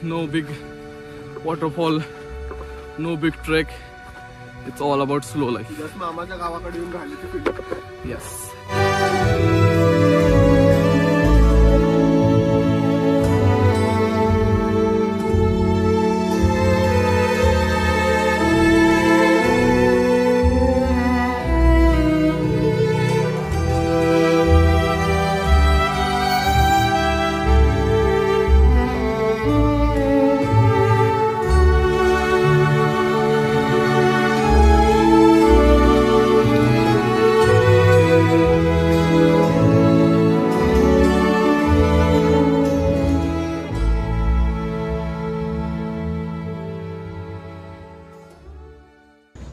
no big waterfall, no big trek. It's all about slow life. Just मामाच्या गावाकडे येऊन घालण्याची फीलिंग. Yes.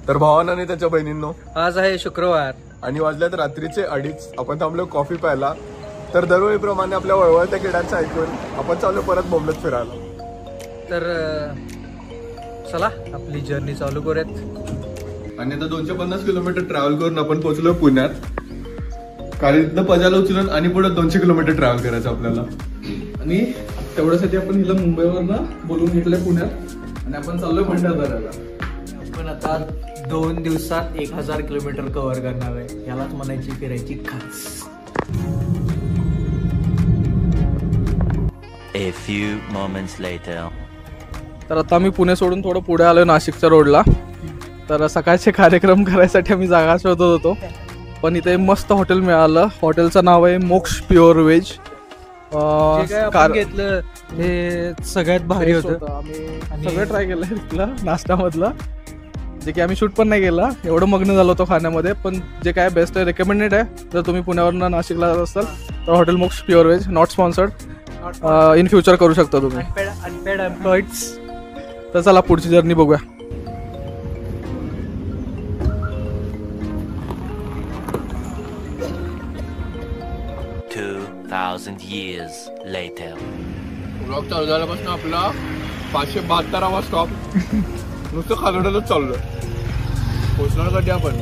तर भावांना आणि त्याच्या बहिणींनो, आज आहे शुक्रवार आणि वाजल्यात रात्रीचे 2:30. आपण थांबलो कॉफी प्यायला. तर दरवेळीप्रमाणे आपल्या वळवळत्या किड्यांचं ऐकून आपण चालू परत बोंबलत फिरायला. तर चला आपली जर्नी चालू करूयात. आणि आता 250 किलोमीटर ट्रॅव्हल करून आपण पोहोचलो पुण्यात. कारण इथनं पजाला उचलून आणि पुढे 200 किलोमीटर ट्रॅव्हल करायचं आपल्याला. आणि तेवढ्यासाठी आपण हिला मुंबईवरनं बोलून घेतलंय पुण्यात आणि आपण चाललोय भंडारदऱ्याला. आपण आता 2 दिवसात 1000 किलोमीटर कव्हर करणार आहे. यालाच म्हणायची फिरायची खास. A few moments later. तर आता आम्ही पुणे सोडून थोडं पुढे आलोय नाशिकच्या रोडला. तर सकाळचे कार्यक्रम करायसाठी आम्ही जागा शोधत होतो, पण इथे मस्त हॉटेल मिळालं. हॉटेलचं नाव आहे मोक्ष प्युअर व्हेज. घेतलं हे सगळ्यात भारी होतं. आम्ही सगळं ट्राय केलं तिथलं नाश्त्यामधलं, जे की आम्ही शूट पण नाही केलं, एवढं मग्न झालो होतो खाण्यामध्ये. पण जे काय बेस्ट आहे, रेकमेंडेड आहे. जर तुम्ही पुण्यावरून नाशिकला जात असाल तर hotel Moksh pure veg, not sponsored, in future करू शकता तुम्ही. Unpaid employees. तर चला पुढची जर्नी बघूया. 2000 years later. ब्लॉग चालू झाल्यापासून आपला 572वा स्टॉप. नुसतं खालोड्यातच चाललोय. पोचणार कधी आपण?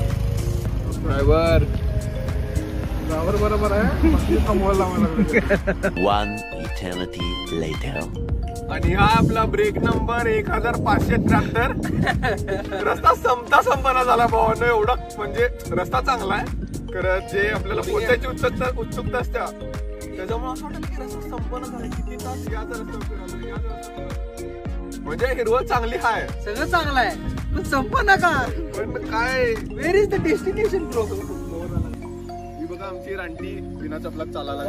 ड्रायव्हर बरोबर आहे. One eternity later. आणि हा आपला ब्रेक नंबर 1573. रस्ता संपना झाला भावानं. एवढा म्हणजे रस्ता चांगला आहे खरं. जे आपल्याला पोचायची उत्सुकता असते त्याच्यामुळे असं वाटतं की रस्ता संपना झाला. किती तास याच रस्त्यावर. म्हणजे हिरवळ चांगली आहे, सगळं चांगलं आहे, पण संप नका. पण काय, where is the destination bro? ही बघा आमची रांटी बिना चपलात चालायला.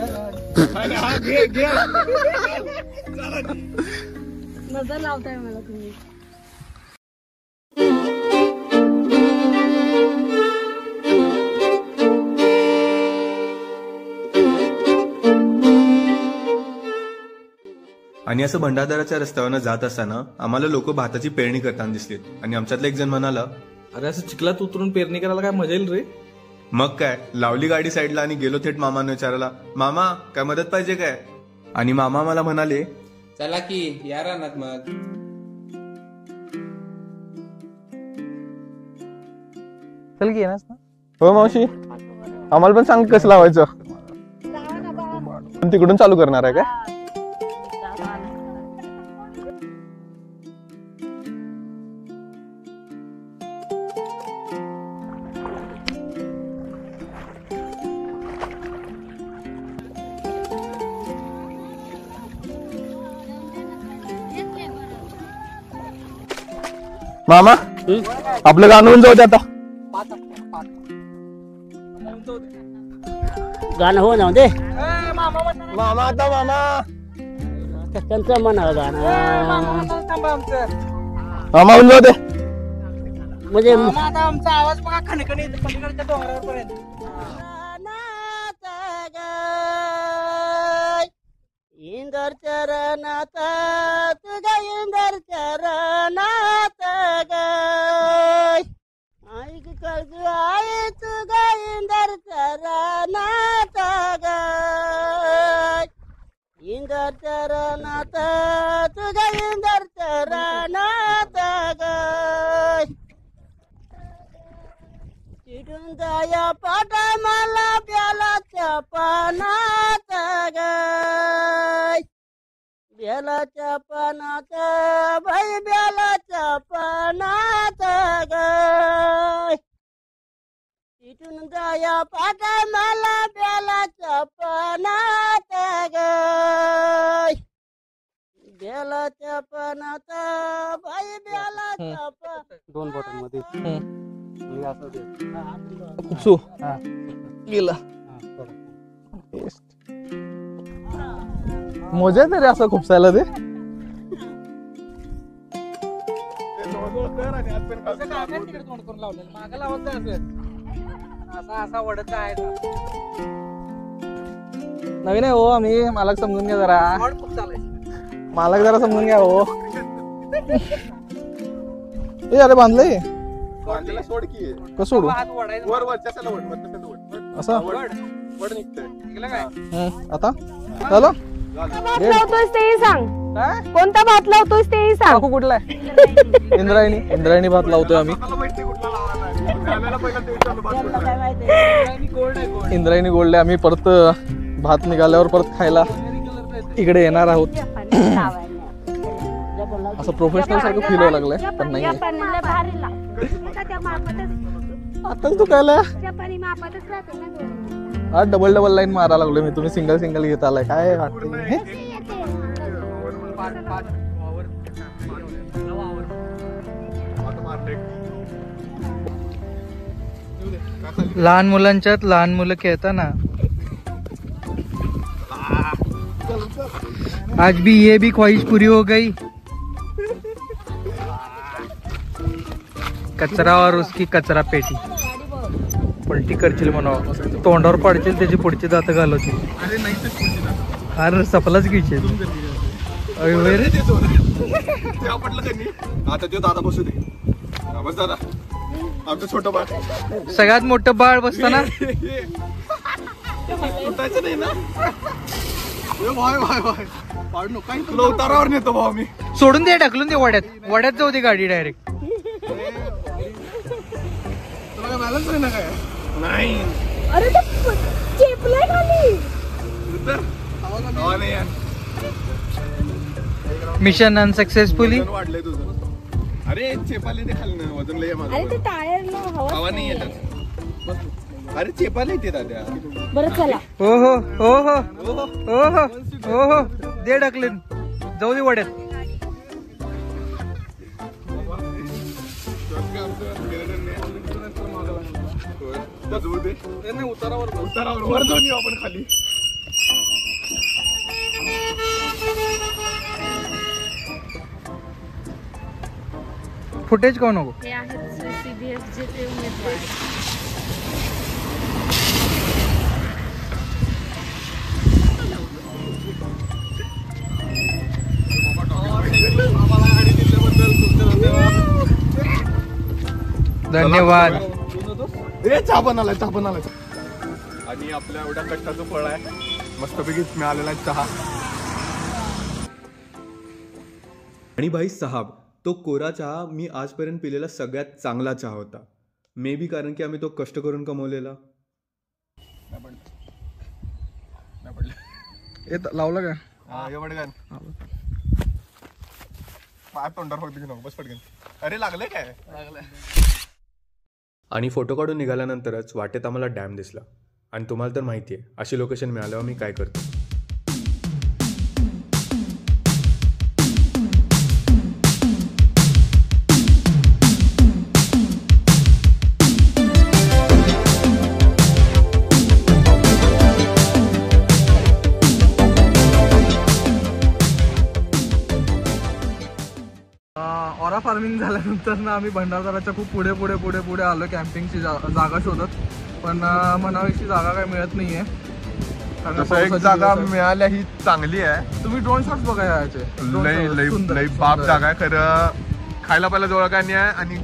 नजर लावताय मला तुम्ही. आणि असं भंडारदऱ्याच्या रस्त्यावरनं जात असताना आम्हाला लोक भाताची पेरणी करताना दिसली. आणि आमच्यातला एक जण म्हणाला, अरे असं चिखलात उतरून पेरणी करायला काय मजा येईल रे. मग काय, लावली गाडी साईडला आणि गेलो थेट मामाने विचारायला, मामा काय मदत पाहिजे काय? आणि मामा मला म्हणाले, चला की या रानात. मग चल की येणार ना. हो मावशी, आम्हाला पण सांग कसं लावायचं. तिकडून चालू करणार आहे काय? मामा आपलं गाणं होऊन जाऊ दे आता. गाणं हो जाऊ दे. मामा आता मामा त्यांचं म्हणा गाणं. मामा होऊन जाऊ दे. म्हणजे आमचा आवाज बघा खणखणी पलीकडच्या डोंगरापर्यंत. इंदर चरणात तुझ्या इंदर चरणात गाय ऐक कर्ज आई तुझ्या इंदर चरणात गाय इंदर चरणात तुझ्या इंदर चरणात गाय चिडून दया पाटा मला प्यालाच्या पानात गाय बेलाच्या पानात बाई बेलाच्या पानात ग तिथून जाया पाटा मला बेलाच्या पानात ग बेलाच्या पानात बाई बेलाच्या पानात. दोन बॉटलमध्ये उपसू गेला मजा आहे तरी असं खुपसायला ते. नवीन आहे हो आम्ही. मालक समजून घ्या जरा. मालक जरा समजून घ्या हो. ए अरे बांधलंय सोड की कसं सोडू वर वरच्या वड मधनं वड असं. वड निघतंय. आता झालं. भात लावतोयस तेही सांग. काय कोणता भात लावतोयस तेही सांग. काकू कुठला आहे? इंद्रायणी भात लावतोय आम्ही. मला माहिती नाही कुठला लावणार आहे. मिळालेला पहिला ते विचारलं बात त्याला करून. काय माहिती इंद्रायणी गोल्ड आहे. आम्ही परत भात निघाल्यावर परत खायला इकडे येणार आहोत. असं प्रोफेशनल सारखं फील व्हायला लागलंय पण नाही. जपानला भारी लागतं. त्या मापातच आताच तू कायला जपानी मापातच राहते ना. हा डबल लाईन मारा लागलोय मी. तुम्ही सिंगल घेत आलाय काय वाटतंय. लहान मुलांच्यात लहान मुलं खेळताना आज भी ये भी ख्वाहिश पूरी हो गई. कचरा और उसकी कचरा पेटी पलटी करशील म्हणून तोंडावर पाडशील त्याची पुढची दात घालवतील. अरे नाही तेच पुढची दात. अरे सपलाच घेशील. अरे ते आपटलं त्यांनी. आता तो दादा बसू दे. हा, बस दादा आमचं छोटं बाळ. सगळ्यात मोठं बाळ बसताना उठायचं नाही ना. वाय वाय वाय पाडू नको. काही तुला उतारावर नेतो भाऊ मी. सोडून दे ढकलून दे वड्यात जाऊ दे गाडी डायरेक्ट. तुला काय बॅलन्स नाही ना काय. नाही अरे ते चेपलंय खाली. उतर. हवा नाही यार. Mission unsuccessfully. वजन वाढलंय तुझं. अरे चेपाले ते खाल्लं वजन लय आहे अरे ते माझं. टायर हवा नाही येतात. अरे चेपाले येते दादा. बरं चला. हो हो हो हो हो हो हो हो दे ढकलून जाऊ दे वड्यात. उतारावर वर जाऊन येऊ आपण खाली. फुटेज कोण नको. हे आहेत CBSJ चे उमेदवार. धन्यवाद. चहा पण आलाय. आणि आपल्या एवढ्या कष्टाचं फळ आहे. मस्तपैकी मिळालेला आहे चहा. आणि भाई साहब तो कोरा चहा मी आजपर्यंत पिलेला सगळ्यात चांगला चहा होता. मे बी कारण की आम्ही तो कष्ट करून कमवलेला. लावलं काय पाय तोंडावर फक्त नको बस पटकन. अरे लागले काय. आणि फोटो काढून निघाल्यानंतरच वाटेत आम्हाला डॅम दिसला. आणि तुम्हाला तर माहिती आहे अशी लोकेशन मिळाल्यावर मी काय करतो. ऑरा फार्मिंग झाल्यानंतर ना आम्ही भंडारदराच्या खूप पुढे आलो कॅम्पिंगची जागा शोधत. पण म्हणावीशी जागा काही मिळत नाहीये. तसं एक जागा मिळाल्या ही चांगली आहे. तुम्ही ड्रोन शॉट्स बघा याचे. लई बाप जागा आहे. खरं खायला पहिला जवळ काय नाही आहे. आणि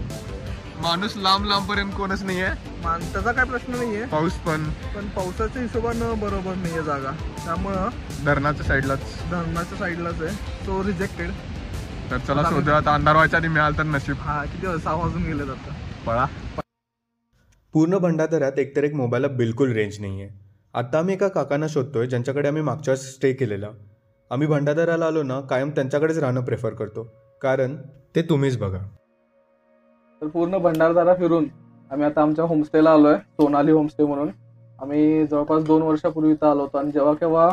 माणूस लांब पर्यंत कोणच नाहीये. त्याचा काय प्रश्न नाहीये. पाऊस पण पावसाच्या हिशोबानं बरोबर नाहीये जागा. त्यामुळं धरणाच्या साईडलाच आहे. तो रिजेक्टेड. तर चला शोधूया. आता अंधार व्हायच्या आधी मिळाल तर नशीब. हा किती 6 वाजून गेले आता. पळा. पूर्ण भंडारदऱ्यात एकतर एक मोबाईलला बिलकुल रेंज नाही आहे. आत्ता आम्ही एका काकांना शोधतोय ज्यांच्याकडे आम्ही मागच्या स्टे केलेला. आम्ही भंडारदऱ्याला आलो ना कायम त्यांच्याकडेच राहणं प्रेफर करतो, कारण ते तुम्हीच बघा. तर पूर्ण भंडारदरा फिरून आम्ही आता आमच्या होमस्टेला आलोय, सोनाली होमस्टे म्हणून. आम्ही जवळपास 2 वर्षापूर्वी इथं आलो होतो आणि जेव्हा केव्हा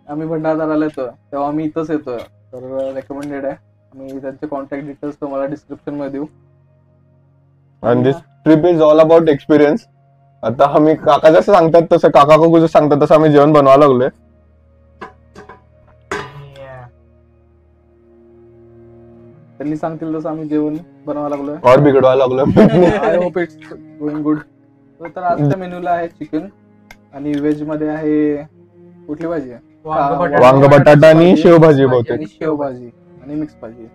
आम्ही भंडारदराला येतोय तेव्हा आम्ही इथंच येतोय. तर रेकमेंडेड आहे. आम्ही त्यांचे कॉन्टॅक्ट डिटेल्स तुम्हाला डिस्क्रिप्शन मध्ये देऊ. आणि this trip is all about experience. आता आम्ही काका जसं सांगतात तसं, काका काकू जसं सांगतात तसं आम्ही जेवण बनवायला लागलोय. त्यांनी सांगतील तसं आम्ही जेवण बनवायला लागलोय. और बिघडवायला लागलोय. I hope it's going good. तर आजच्या मेन्यूला आहे चिकन आणि व्हेज मध्ये आहे कुठली भाजी आहे? वांग बटाटा आणि शेवभाजी बहुतेक. आणि शेवभाजी आणि मिक्स भाजी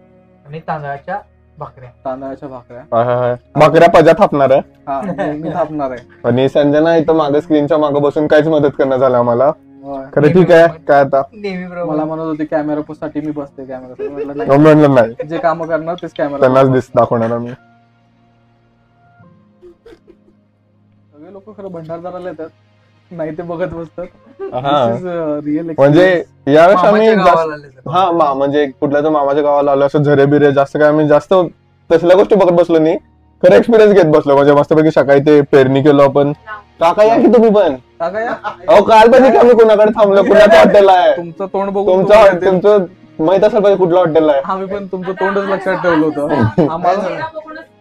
आणि तांदळाच्या भाकऱ्या. तांदळाच्या भाकऱ्या. भाकऱ्या पजा थापणार आहे. हा मी थापणार आहे. आणि संजना इथं मागे स्क्रीनच्या मागे बसून काहीच मदत करणं झालं आम्हाला. होय. खरं ठीक आहे. काय आता मला म्हणत होते कॅमेरा साठी मी बसते कॅमेरा. म्हणलं नाही, जे काम करणार तेच कॅमेरा. त्यांनाच दाखवणार आम्ही. सगळे लोक खरं भंडारदराला येतात, नाही ते बघत बसतात. रिअल म्हणजे यावेळेस आम्ही म्हणजे कुठल्या तर मामाच्या गावाला आलो असं झरे बिरे जास्त काय आम्ही जास्त तसल्या गोष्टी बघत बसलो नाही, खरं एक्सपिरियन्स घेत बसलो. म्हणजे मस्तपैकी सकाळी ते पेरणी केलो आपण. काका या की तुम्ही पण. अहो काल पाहिजे की आम्ही कुणाकडे थांबलो, कुणाचं हॉटेल आहे. तुमचं तोंड बघून तुमचं माहित असेल पाहिजे कुठलं हॉटेल आहे. आम्ही पण तुमचं तोंडच लक्षात ठेवलं होतं.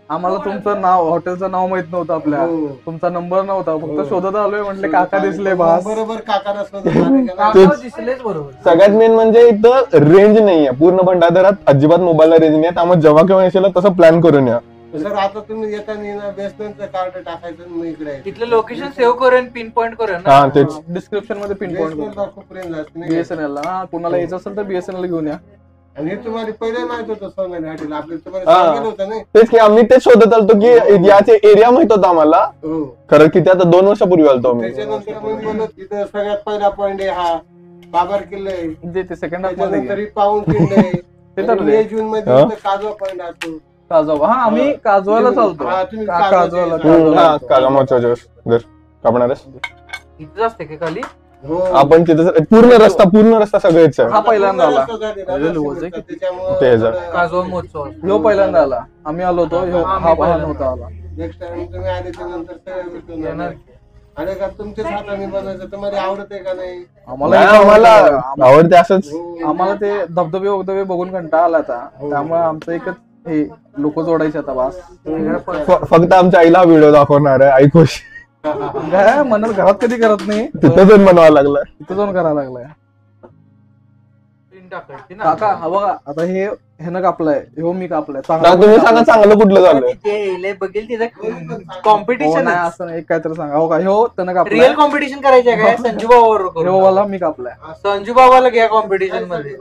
आम्हाला तुमचं नाव, हॉटेलचं नाव माहित नव्हतं. आपल्या तुमचा नंबर नव्हता, फक्त शोधत आलोय. म्हटले काका दिसले बास. बरोबर काका दिसलेच बरोबर. सगळ्यात मेन म्हणजे इथं रेंज नाहीये पूर्ण भंडारदरात, अजिबात मोबाईलला रेंज नाही. त्यामुळे जेव्हा केव्हा येशील तसं प्लॅन करून या. सर आता तुम्ही येताना बेसमेंटचं कार्ड टाकायचं मी इकडे तिथलं लोकेशन सेव्ह करून पिन पॉईंट करून हा तेच. डिस्क्रिप्शन मध्ये पिन पॉईंट बेसमेंटला खूप रेंज असते. बीएसएनएल ला. कुणाला यायचं असेल तर बीएसएनएल घेऊन या. आणि हे तुम्हाला पहिले माहित होतं सोनाली हॉटेल आपल्याला, तुम्हाला सांगितलं होतं नाही. तेच की आम्ही तेच शोधत आलतो की याचे एरिया माहित होता आम्हाला. खरं किती आता 2 वर्षापूर्वी आलतो आम्ही. त्याच्यानंतर मग बोलत तिथं सगळ्यात पहिला पॉइंट आहे हा बाबर किल्ला आहे. म्हणजे ते सेकंड हाफ मध्ये त्याच्यानंतर पाऊन किल्ला आहे. मे जून मध्ये काजवा पॉइंट असतो. काजवा. हा आम्ही काजवाला चालतो. हा, तुम्ही काजवाला हा कामाच्या घर कापणार इथंच असते का खाली? हो. आपण तिथं पूर्ण रस्ता सगळेच हा पहिल्यांदा आला. ते हजार. काजवा महोत्सव. ह्यो पहिल्यांदा आला. आम्ही आलो होतो. हा नव्हता आला. नेक्स्ट टाइम तुम्ही आल्याच्या नंतर सगळं भेटून येणार. आणि का तुमच्याच हाताने बनायचं तुम्हाला आवडत आहे का नाही? आम्हाला आवडते असंच. आम्हाला ते धबधबे वगैरे बघून कंटाळा आला आता. त्यामुळे आमचं एकच हे लोक जोडायचे आता बास. फक्त आमच्या आईला व्हिडिओ दाखवणार आहे. आई खुश. काय म्हणत घरात कधी करत नाही, तिथं जाऊन बनवायला लागलाय. तिथं जाऊन करायला लागलाय. काका हा बघा आता हे ह्यानं कापलाय, ह्यो मी कापलाय. तुम्ही सांगा चांगलं कुठलं झालं. बघेल तिथं कॉम्पिटिशन नाही असं नाही, काय तर सांगा. हो का ह्यो त्यानं कापलाय. रिअल कॉम्पिटिशन करायचं काय? संजू बाबावर ह्यो वाला मी कापलाय. संजू बाबाला घ्या कॉम्पिटिशन मध्ये.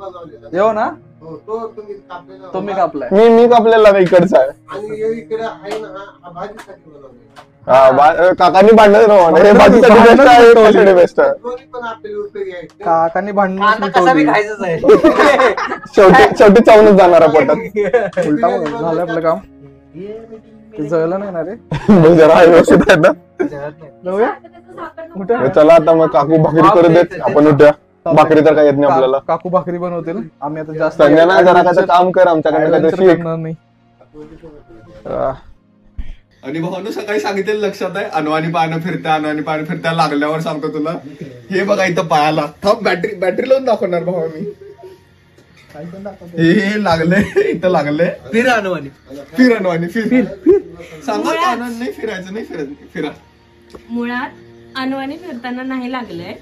ह्यो ना हो, तो तुम्ही कापलेला तो मी कापलाय. मी कापलेला नाही, इकडचा आहे. आणि हे इकडे आहे ना हा भाजीसाठी बनवलेला. काकांनी भांडण हे भाजीसाठी बेस्ट आहे, कशासाठी बेस्ट आहे. दोन्ही पण आपल्याला उपयोगी आहे. काकांनी भांडण कांदा कसा बी खायचंच आहे. शेवटी चावूनच जाणार पोटात. उलटा झालं आपलं काम. ते जळलं नाही ना रे. मग जरा व्यवस्थित आहे ना. जाऊया कुठे? चला आता मग काकू भाकरी करू देत, आपण उठ्या. भाकरी तर काय येत नाही आपल्याला. काकू भाकरी बनवतील. आम्ही आता जास्त संजना जरा काय काम कर आमच्याकडे नाही. आणि भावानं सकाळी सांगितलेलं लक्षात आहे, अनवाणी पानं फिरत्या लागल्यावर सांगतो तुला. हे बघा इथं पायाला थांब, बॅटरी लावून दाखवणार भावा मी. हे लागले इथं लागले. फिर अनवाणी फिर सांगा. आनंद नाही फिरायचं, नाही फिरा. मुळात अनवाणी फिरताना नाही लागलंय,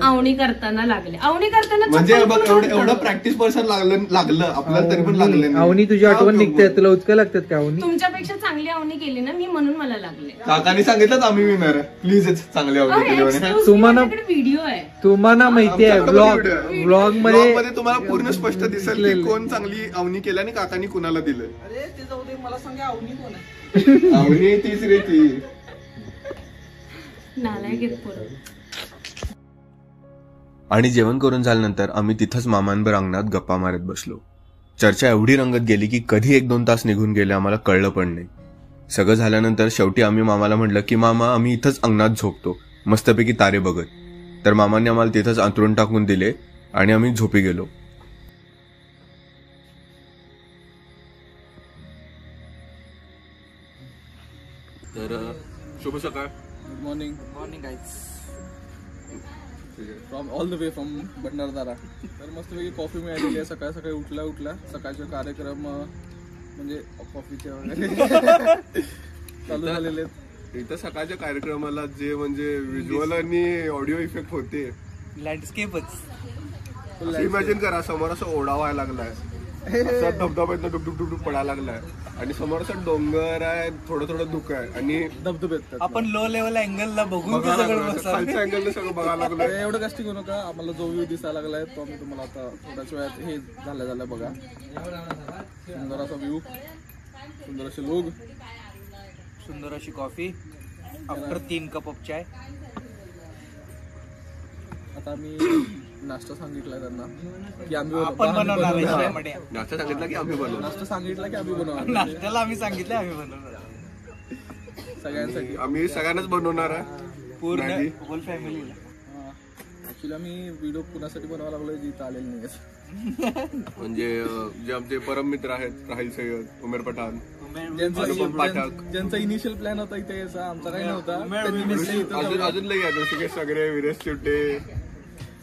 आवणी करताना लागले. आवणी करताना म्हणजे एवढं प्रॅक्टिस पर्सन लागलं आपल्याला, तरी पण लागलं नाही. आवनी तुझी आठवण निघते, तुला उचका लागतात का आवनी? तुमच्यापेक्षा चांगली आवणी केली ना मी, म्हणून मला लागले. काकाने सांगितलं आम्ही विनर आहे, प्लीज चांगली आवडी केली. तुम्हाला व्हिडिओ आहे, तुम्हाला माहिती आहे ब्लॉग मध्ये तुम्हाला पूर्ण स्पष्ट दिसेल की कोण चांगली आवणी केली आणि काकांनी कुणाला दिलं. अरे ते जाऊ दे, मला सांगा आवनी कोण आहे. आवणी तीच रे ती. आणि जेवण करून झाल्यानंतर आम्ही तिथंच मामांबर अंगणात गप्पा मारत बसलो. चर्चा एवढी रंगत गेली की कधी 1-2 तास निघून गेले आम्हाला कळलं पण नाही. सगळं झाल्यानंतर शेवटी आम्ही मामाला म्हटलं की मामा आम्ही इथंच अंगणात झोपतो मस्तपैकी तारे बघत. तर मामांनी आम्हाला तिथंच अंथरूण टाकून दिले आणि आम्ही झोपी गेलो. तर शुभ सकाळ. Good morning. Morning guys. From all the way from Bhandardara. तर मस्तपैकी कॉफी मिळालेली आहे. सकाळी सकाळी उठल्या सकाळचे कार्यक्रम म्हणजे कॉफीचे वगैरे चालू झालेले आहेत. इथं सकाळच्या कार्यक्रमाला जे म्हणजे व्हिज्युअल आणि ऑडिओ इफेक्ट होते, लँडस्केपच इमॅजिन करा, समोर असं ओढा व्हायला लागलाय, असा धबधब्यातनं डुकडुक डुकडुक पडायला लागलाय आणि समोर असं डोंगर आहे, थोडं थोडं धुकं आहे आणि धबधबेत आपण लो लेवल अँगलला बघून ते बघायला सगळं लागलं, बसावं. खालच्या अँगलने सगळं बघायला लागलं. एवढं कष्ट घेऊ नका. आम्हाला जो व्ह्यू दिसायला लागलाय तो आम्ही तुम्हाला आता थोड्याच वेळात हे झालं बघा. सुंदर असा व्ह्यू, सुंदर असे लोक, सुंदर अशी कॉफी आफ्टर 3 कप ऑफ चाय. आता आम्ही नाश्ता सांगितलाय त्यांना की आम्ही आपण बनवणार आहे बनवणार. त्यामध्ये. नाश्ता सांगितलं की आम्ही बनवलं. नाश्ता सांगितला की आम्ही बनवणार नाश्त्याला आम्ही सांगितलं आम्ही बनवणार सगळ्यांसाठी. आम्ही सगळ्यांनाच बनवणार आहे. पूर्ण मॅगी. होल फॅमिलीला. ऍक्च्युली आम्ही व्हिडिओ कुणासाठी बनवायला लागलोय जी इथं आलेली नाही. म्हणजे जे आमचे परम मित्र आहेत, राहिल सय्यद, उमेर पठाण, ज्यांचा पाठक. ज्यांचा इनिशियल प्लॅन होता इथे यायचा, आमचा काही नव्हता. त्यांनी म्हटलं इथं अजून जाऊया. अजून लई आहे, जसे की सगळे विरेश चिवटे,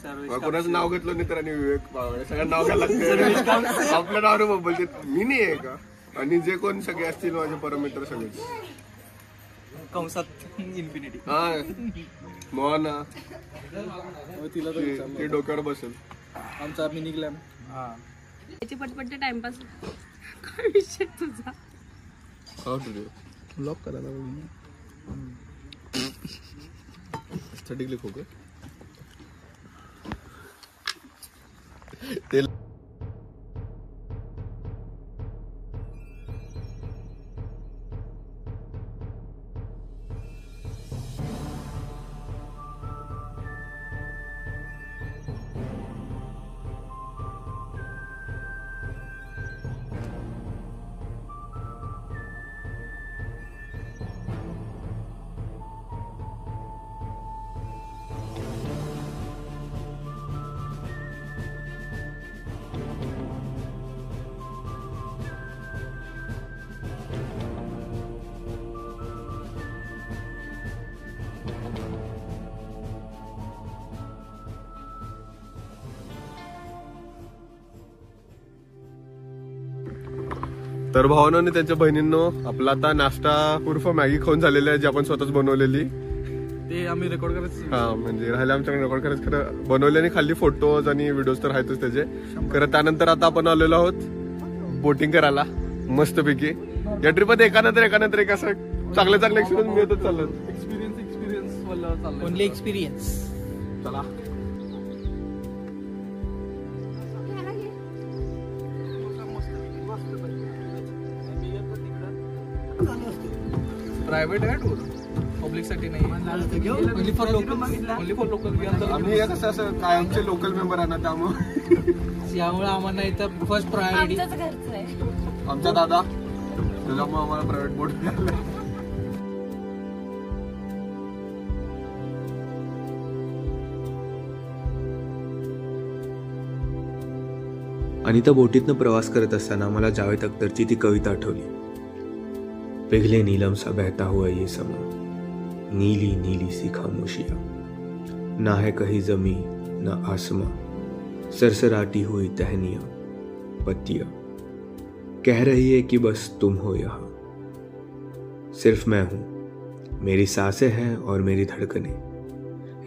कोणाचं नाव घेतलं नाही तर आणि विवेक पावळे, सगळं नाव घ्यायला लागतं. आपलं नाव रे बोलते, मी नाही आहे का. आणि जे कोण सगळे असतील माझे परम मित्र सगळेच. कंसात इन्फिनिटी. हा मोहना, मग तिला तर ते विचारलं. डोक्यावर बसेल. आमचा मिनी ग्लॅम. त्याची पटपट टाइमपास. काय विषय तुझा? ब्लॉक करायला एस्थेटिकली खूप आहे. तर भावांनो आणि त्यांच्या बहिणींनो, आपला आता नाश्ता उर्फ मॅगी खाऊन झालेला आहे, जी आपण स्वतःच बनवलेली. ते आम्ही रेकॉर्ड करायचं. हा म्हणजे राहिले आमच्याकडे रेकॉर्ड करायचं. खरं बनवले आणि खाली फोटोज आणि व्हिडिओज तर आहेतच त्याचे. खरं त्यानंतर आता आपण आलेलो आहोत बोटिंग करायला मस्तपैकी. या ट्रिपात एकानंतर एक असं चांगले एक्सपिरियन्स मिळतच चाललं. एक्सपिरियन्स वाला चाललंय. Only experience. चला. प्रायव्हेट आहे टूर, पब्लिक साठी नाही. Only for local. आम्ही कसं असं कायमचे लोकल मेंबर आहे ना, त्यामुळे यामुळे आम्हाला इथं फर्स्ट प्रायोरिटी. आमचंच घरचं आहे. आमचा दादा, त्याच्यामुळे आम्हाला प्रायव्हेट बोट मिळालं. आणि त्या बोटीतनं प्रवास करत असताना मला जावेद अख्तरची ती कविता आठवली. पिघले नीलम सा बहता हुआ ये समा, नीली नीली सी खामोशियां, ना है कहीं जमी ना आसमां, सरसराती हुई टहनियां पत्तियां, कह रही है कि बस तुम हो यहाँ, सिर्फ मैं हूँ, मेरी सांसें हैं और मेरी धड़कनें,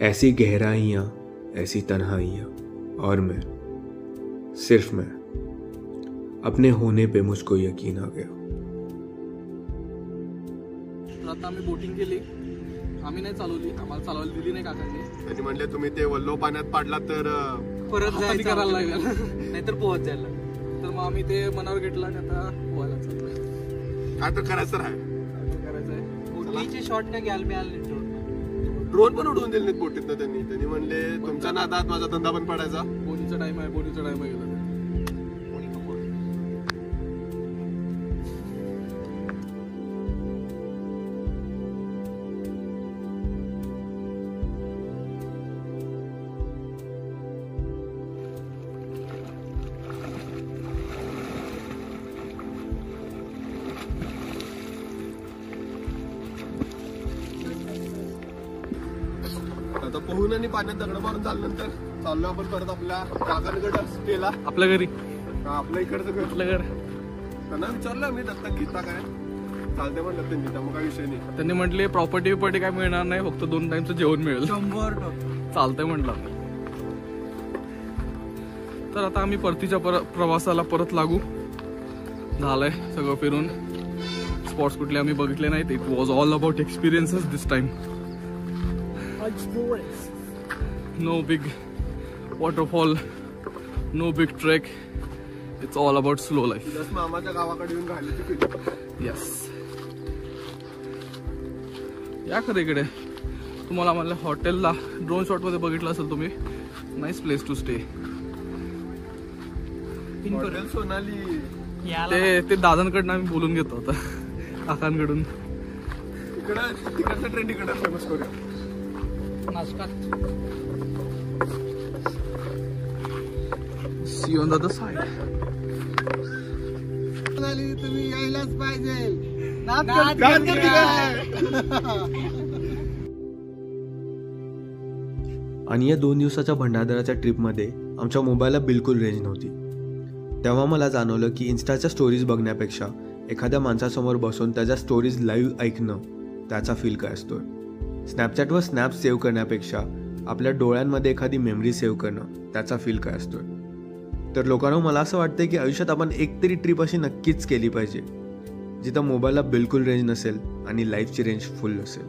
ऐसी गहराइयाँ ऐसी तन्हाइयाँ, और मैं, सिर्फ मैं, अपने होने पे मुझको यकीन आ गया. तर आता आम्ही बोटिंग केली. आम्ही नाही चालवली, आम्हाला चालवायला दिली नाही काकांनी. त्यांनी म्हणले तुम्ही ते वल्लो पाण्यात पाडला तर परत हाताने करायला लागेल. नाहीतर पोहोच जायला. तर मग आम्ही ते मनावर घेतला आणि आता पोहायला चाललोय. काय तर करायचं आहे. करायचंय. बोटीचे शॉट काय घ्यायला मिळाले. ड्रोन पण उडवून दिले नाहीत बोटीतनं त्यांनी म्हणले तुमच्या नादात माझा धंदा पण पडायचा. बोनीचा टाइम आहे गेला. आता पोहून आणि पाण्यात दगड मारून झाल्यानंतर चाललो आपण परत आपल्या काकांकडे स्टेला. आपल्या घरी आपल्या इकडचं घर. आपल्या घर त्यांना विचारलं मी दत्तक घेता काय, चालते म्हणलं त्यांनी, त्यामुळे काही विषय नाही. त्यांनी म्हटले प्रॉपर्टी काय मिळणार नाही, फक्त 2 टाइमचं जेवण मिळेल. 100%. चालतंय म्हटलं. तर आता आम्ही परतीच्या प्रवासाला परत लागू. झालंय सगळं फिरून. स्पॉट्स कुठले आम्ही बघितले नाहीत. It was all about experiences this time. No big waterfall, no big trek. It's all about slow life. Just मामाच्या गावाकडे येऊन राहिली ती. येस. या खरं इकडे तुम्हाला म्हणलं हॉटेलला ड्रोन शॉट मध्ये बघितलं असेल तुम्ही. Nice place to stay. Hotel Sonali. ते दादांकडनं आम्ही बोलून घेतो आता, काकांकडून. तिकडचं ट्रेंड इकडे फेमस करूया. See you on the other side. तुम्ही यायलाच पाहिजे. आणि या 2 दिवसाच्या भंडारदऱ्याच्या ट्रिपमध्ये आमच्या मोबाईलला बिलकुल रेंज नव्हती. तेव्हा मला जाणवलं की इन्स्टाच्या स्टोरीज बघण्यापेक्षा एखाद्या माणसासमोर बसून त्याच्या स्टोरीज लाईव्ह ऐकणं, त्याचा फील काय असतो. स्नॅपचॅटवर स्नॅप सेव्ह करण्यापेक्षा आपल्या डोळ्यांमध्ये एखादी मेमरी सेव्ह करणं, त्याचा फील काय असतो. तर लोकांना मला असं वाटतं की आयुष्यात आपण एकतरी ट्रिप अशी नक्कीच केली पाहिजे जिथं मोबाईलला बिलकुल रेंज नसेल आणि लाईफची रेंज फुल असेल.